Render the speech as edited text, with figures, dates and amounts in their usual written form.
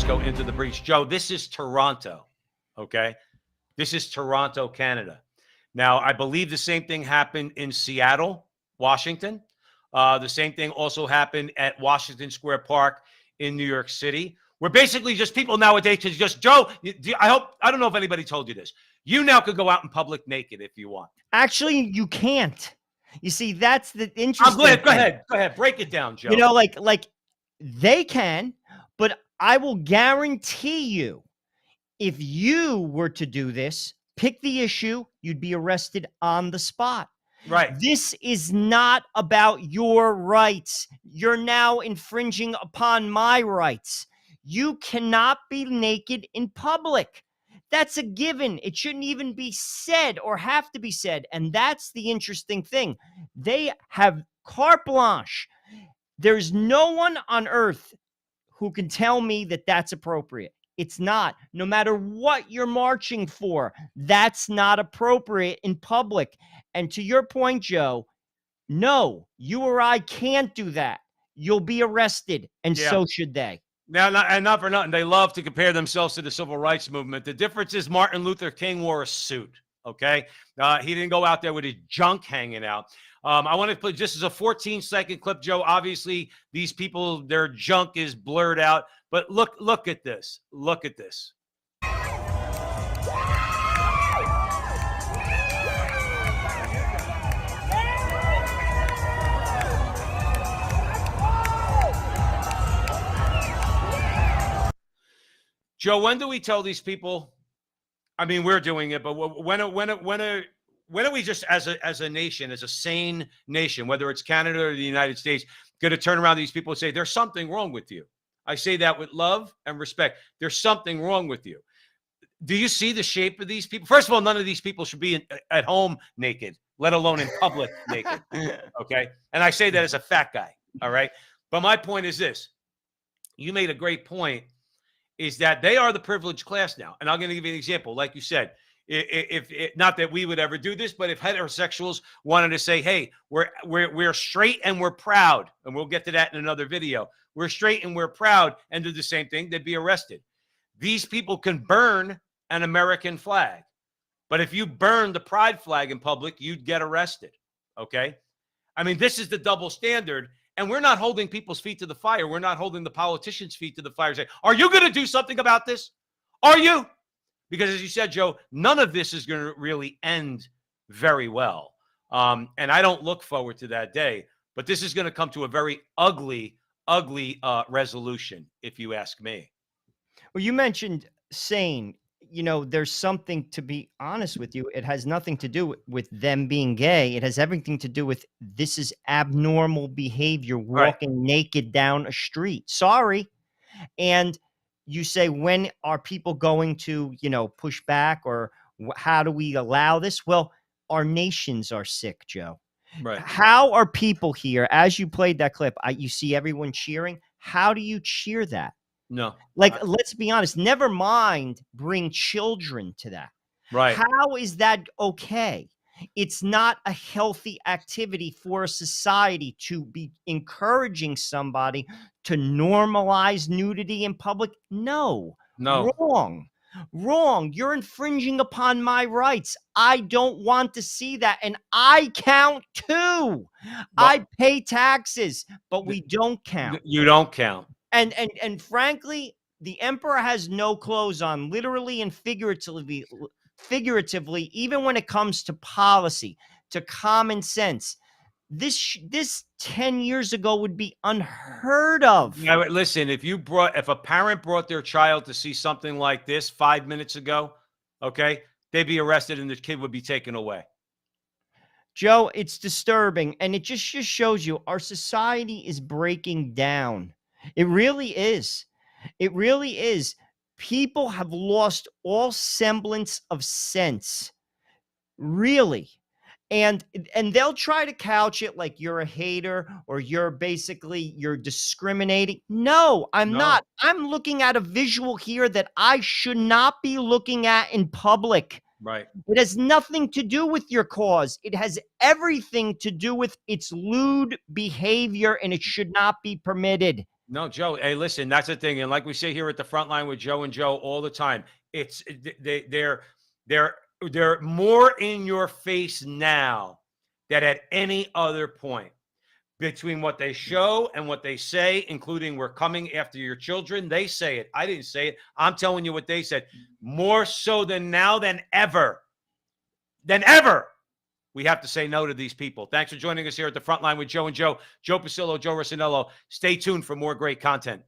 must go into the breach. Joe, this is Toronto, okay? This is Toronto, Canada. Now, I believe the same thing happened in Seattle, Washington. The same thing also happened at Washington Square Park in New York City, where basically just people nowadays can just, Joe, I don't know if anybody told you this. You now could go out in public naked if you want. Actually, you can't. You see, that's the interesting thing. Go ahead. Break it down, Joe. You know, like they can, but I will guarantee you, if you were to do this, pick the issue, you'd be arrested on the spot. Right. This is not about your rights. You're now infringing upon my rights. You cannot be naked in public. That's a given. It shouldn't even be said or have to be said. And that's the interesting thing. They have carte blanche. There's no one on earth who can tell me that that's appropriate. It's not. No matter what you're marching for, that's not appropriate in public. And to your point, Joe, no, you or I can't do that. You'll be arrested, and so should they. Now, not for nothing, they love to compare themselves to the civil rights movement. The difference is Martin Luther King wore a suit, okay? He didn't go out there with his junk hanging out. I want to play, this is a 14-second clip, Joe. Obviously, these people, their junk is blurred out. But look at this. Look at this. Joe, when do we tell these people? I mean, we're doing it, but when are we just as a nation, as a sane nation, whether it's Canada or the United States, going to turn around to these people and say, there's something wrong with you? I say that with love and respect. There's something wrong with you. Do you see the shape of these people? First of all, none of these people should be at home naked, let alone in public naked. Okay. And I say that as a fat guy. All right. But my point is this. You made a great point, is that they are the privileged class now. And I'm going to give you an example. Like you said, if not that we would ever do this, but if heterosexuals wanted to say, hey, we're straight and we're proud, and we'll get to that in another video. We're straight and we're proud, and do the same thing, they'd be arrested. These people can burn an American flag. But if you burn the pride flag in public, you'd get arrested. Okay? I mean, this is the double standard. And we're not holding people's feet to the fire. We're not holding the politicians' feet to the fire. Say, are you going to do something about this? Are you? Because as you said, Joe, none of this is going to really end very well. And I don't look forward to that day. But this is going to come to a very ugly resolution, if you ask me. Well, you mentioned sane. You know, there's something, to be honest with you, it has nothing to do with them being gay. It has everything to do with, this is abnormal behavior, walking naked down a street. Sorry. And you say, when are people going to, push back, or how do we allow this? Well, our nations are sick, Joe. Right. How are people here, as you played that clip, you see everyone cheering. How do you cheer that? No. Let's be honest, never mind bring children to that. Right. How is that okay? It's not a healthy activity for a society to be encouraging somebody to normalize nudity in public. No. Wrong. You're infringing upon my rights. I don't want to see that. And I count too. I pay taxes, but we don't count. You don't count. And frankly, the emperor has no clothes on, literally and figuratively, even when it comes to policy, to common sense. This 10 years ago would be unheard of. Now, listen, if a parent brought their child to see something like this 5 minutes ago, okay, they'd be arrested and the kid would be taken away. Joe, it's disturbing, and it just shows you our society is breaking down. It really is. It really is. People have lost all semblance of sense. Really. And they'll try to couch it like you're a hater, or you're discriminating. No, I'm not. I'm looking at a visual here that I should not be looking at in public. Right. It has nothing to do with your cause. It has everything to do with its lewd behavior, and it should not be permitted. No, Joe. Hey, listen, that's the thing. And like we say here at the front line with Joe and Joe all the time, it's they're they're more in your face now than at any other point. Between what they show and what they say, including we're coming after your children, they say it. I didn't say it. I'm telling you what they said. More so than now than ever. Than ever. We have to say no to these people. Thanks for joining us here at the front line with Joe and Joe. Joe Pasillo, Joe Rossinello. Stay tuned for more great content.